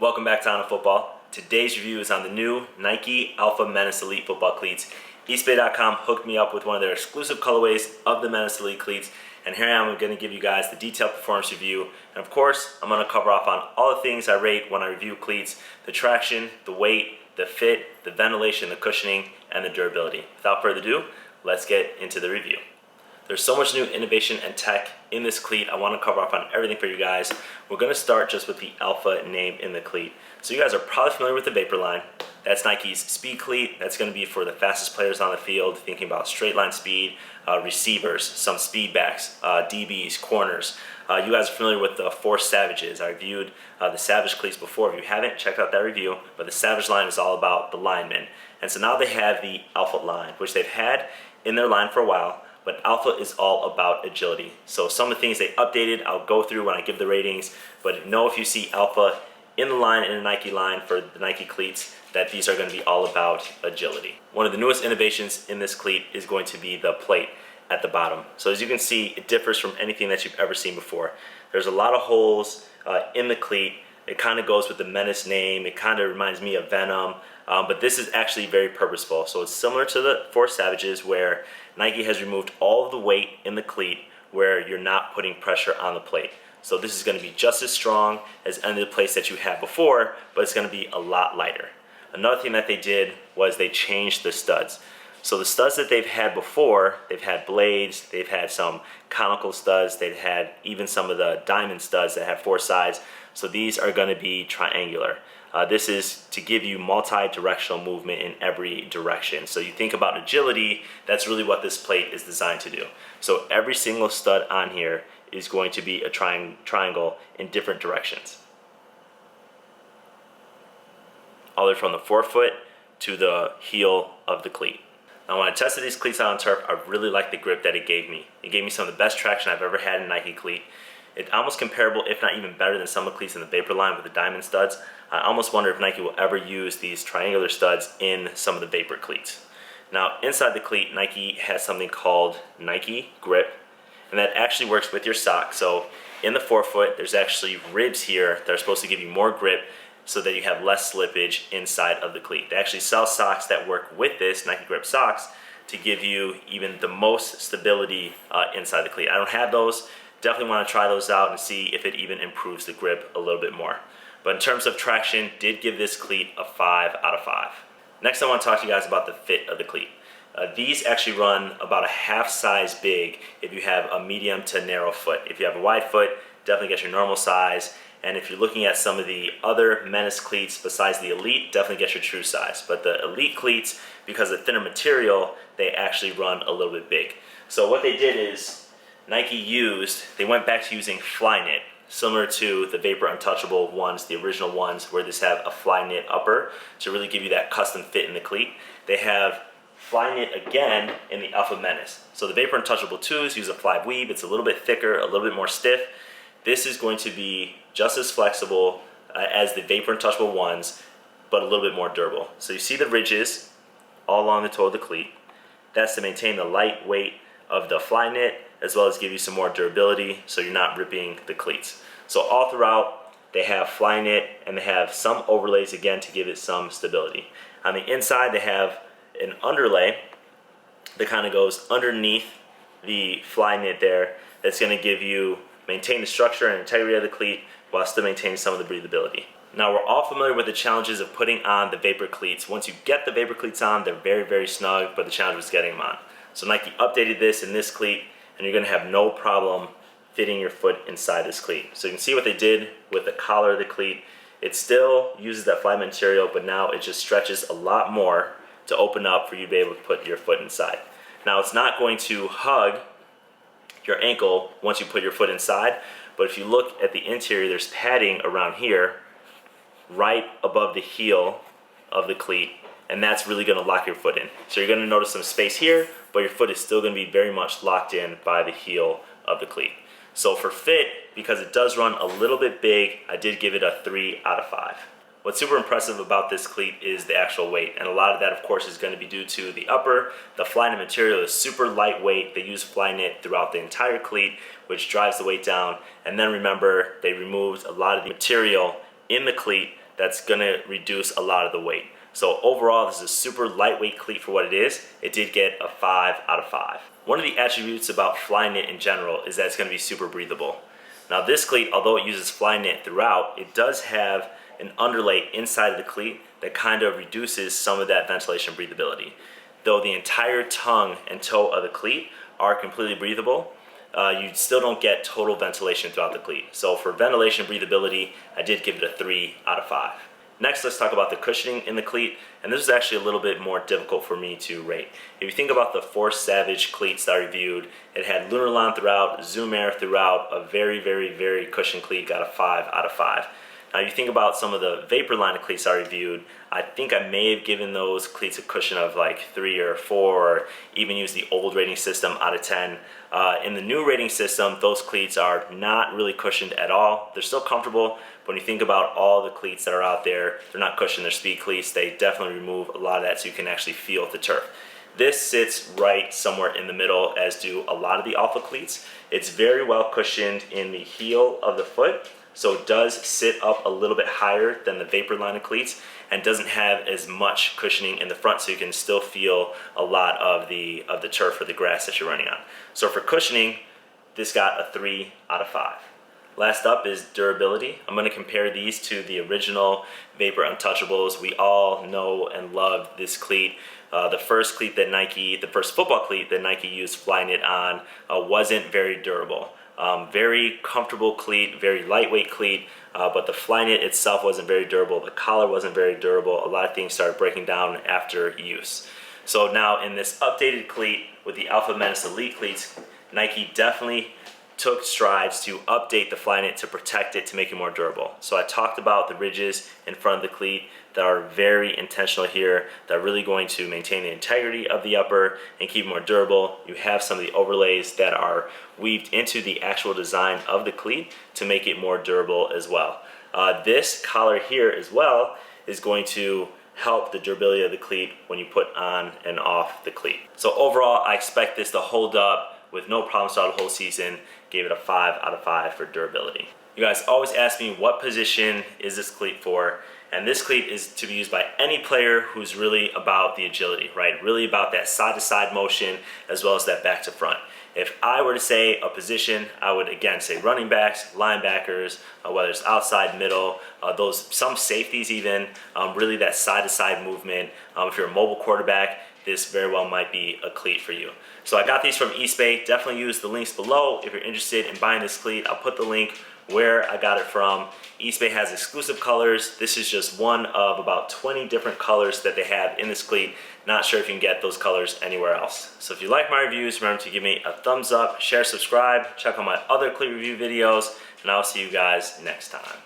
Welcome back to On Football. Today's review is on the new Nike Alpha Menace Elite football cleats. eBay.com hooked me up with one of their exclusive colorways of the Menace Elite cleats, and here I am going to give you guys the detailed performance review. And of course, I'm going to cover off on all the things I rate when I review cleats: the traction, the weight, the fit, the ventilation, the cushioning, and the durability. Without further ado, let's get into the review. There's so much new innovation and tech in this cleat. I want to cover off on everything for you guys. We're going to start just with the Alpha name in the cleat. So you guys are probably familiar with the Vapor line. That's Nike's speed cleat. That's going to be for the fastest players on the field, thinking about straight line speed, receivers, some speed backs, DBs, corners. You guys are familiar with the Force Savages. I reviewed the Savage cleats before. If you haven't, check out that review. But the Savage line is all about the linemen. And so now they have the Alpha line, which they've had in their line for a while. But Alpha is all about agility. So some of the things they updated, I'll go through when I give the ratings. But know if you see Alpha in the line, in a Nike line for the Nike cleats, that these are going to be all about agility. One of the newest innovations in this cleat is going to be the plate at the bottom. So as you can see, it differs from anything that you've ever seen before. There's a lot of holes in the cleat. It kind of goes with the Menace name. It kind of reminds me of Venom. But this is actually very purposeful. So it's similar to the Force Savages, where Nike has removed all of the weight in the cleat where you're not putting pressure on the plate. So this is going to be just as strong as any of the plates that you had before, but it's going to be a lot lighter. Another thing that they did was they changed the studs. So the studs that they've had before, they've had blades, they've had some conical studs, they've had even some of the diamond studs that have 4 sides. So these are going to be triangular. This is to give you multi-directional movement in every direction. So you think about agility, that's really what this plate is designed to do. So every single stud on here is going to be a triangle in different directions. All the way from the forefoot to the heel of the cleat. Now when I tested these cleats out on turf, I really liked the grip that it gave me. It gave me some of the best traction I've ever had in a Nike cleat. It's almost comparable, if not even better, than some of the cleats in the Vapor line with the diamond studs. I almost wonder if Nike will ever use these triangular studs in some of the Vapor cleats. Now, inside the cleat, Nike has something called Nike Grip, and that actually works with your sock. So in the forefoot, there's actually ribs here that are supposed to give you more grip so that you have less slippage inside of the cleat. They actually sell socks that work with this, Nike Grip socks, to give you even the most stability inside the cleat. I don't have those. Definitely want to try those out and see if it even improves the grip a little bit more. But in terms of traction, did give this cleat a 5 out of 5. Next, I want to talk to you guys about the fit of the cleat. These actually run about a half size big if you have a medium to narrow foot. If you have a wide foot, definitely get your normal size. And if you're looking at some of the other Menace cleats besides the Elite, definitely get your true size. But the Elite cleats, because of thinner material, they actually run a little bit big. So what they did is, they went back to using fly knit, similar to the Vapor Untouchable ones, the original ones, where this have a fly knit upper to really give you that custom fit in the cleat. They have fly knit again in the Alpha Menace. So the Vapor Untouchable 2s use a fly weave. It's a little bit thicker, a little bit more stiff. This is going to be just as flexible as the Vapor Untouchable ones, but a little bit more durable. So you see the ridges all along the toe of the cleat. That's to maintain the light weight of the fly knit, as well as give you some more durability so you're not ripping the cleats. So all throughout, they have fly knit and they have some overlays again to give it some stability. On the inside, they have an underlay that kind of goes underneath the fly knit there, that's going to maintain the structure and integrity of the cleat while still maintaining some of the breathability. Now, we're all familiar with the challenges of putting on the Vapor cleats. Once you get the Vapor cleats on, they're very, very snug, but the challenge was getting them on. So Nike updated this in this cleat, and you're going to have no problem fitting your foot inside this cleat. So you can see what they did with the collar of the cleat. It still uses that fly material, but now it just stretches a lot more to open up for you to be able to put your foot inside. Now, it's not going to hug your ankle once you put your foot inside, but if you look at the interior, there's padding around here right above the heel of the cleat, and that's really going to lock your foot in. So you're going to notice some space here, but your foot is still going to be very much locked in by the heel of the cleat. So for fit, because it does run a little bit big, I did give it a 3 out of 5. What's super impressive about this cleat is the actual weight, and a lot of that, of course, is going to be due to the upper. The fly knit material is super lightweight. They use fly knit throughout the entire cleat, which drives the weight down. And then remember, they removed a lot of the material in the cleat that's gonna reduce a lot of the weight. So overall, this is a super lightweight cleat for what it is. It did get a 5 out of 5. One of the attributes about fly knit in general is that it's gonna be super breathable. Now this cleat, although it uses fly knit throughout, it does have an underlay inside of the cleat that kind of reduces some of that ventilation breathability. Though the entire tongue and toe of the cleat are completely breathable, you still don't get total ventilation throughout the cleat. So for ventilation breathability, I did give it a 3 out of 5. Next, let's talk about the cushioning in the cleat, and this is actually a little bit more difficult for me to rate. If you think about the Force Savage cleats that I reviewed, it had Lunarlon throughout, Zoom Air throughout, a very, very, very cushioned cleat, got a 5 out of 5. Now you think about some of the Vapor line of cleats I reviewed, I think I may have given those cleats a cushion of like 3 or 4, or even used the old rating system out of 10. In the new rating system, those cleats are not really cushioned at all. They're still comfortable, but when you think about all the cleats that are out there, they're not cushioned, they're speed cleats. They definitely remove a lot of that so you can actually feel the turf. This sits right somewhere in the middle, as do a lot of the Alpha cleats. It's very well cushioned in the heel of the foot, so it does sit up a little bit higher than the Vapor line of cleats, and doesn't have as much cushioning in the front, so you can still feel a lot of the turf or the grass that you're running on. So for cushioning, this got a 3 out of 5. Last up is durability. I'm going to compare these to the original Vapor Untouchables. We all know and love this cleat. The first football cleat that Nike used fly knit on wasn't very durable. Very comfortable cleat, very lightweight cleat, but the fly knit itself wasn't very durable. The collar wasn't very durable. A lot of things started breaking down after use. So now in this updated cleat with the Alpha Menace Elite cleats, Nike definitely took strides to update the fly knit to protect it, to make it more durable. So I talked about the ridges in front of the cleat that are very intentional here, that are really going to maintain the integrity of the upper and keep it more durable. You have some of the overlays that are weaved into the actual design of the cleat to make it more durable as well. This collar here as well is going to help the durability of the cleat when you put on and off the cleat. So overall, I expect this to hold up with no problems throughout the whole season. Gave it a 5 out of 5 for durability. You guys always ask me what position is this cleat for, and this cleat is to be used by any player who's really about the agility, right? Really about that side-to-side motion as well as that back to front. If I were to say a position, I would again say running backs, linebackers, whether it's outside, middle, some safeties even, really that side-to-side movement. If you're a mobile quarterback, this very well might be a cleat for you. So I got these from Eastbay. Definitely use the links below if you're interested in buying this cleat. I'll put the link where I got it from. Eastbay has exclusive colors. This is just one of about 20 different colors that they have in this cleat. Not sure if you can get those colors anywhere else. So if you like my reviews, remember to give me a thumbs up, share, subscribe, check out my other cleat review videos, and I'll see you guys next time.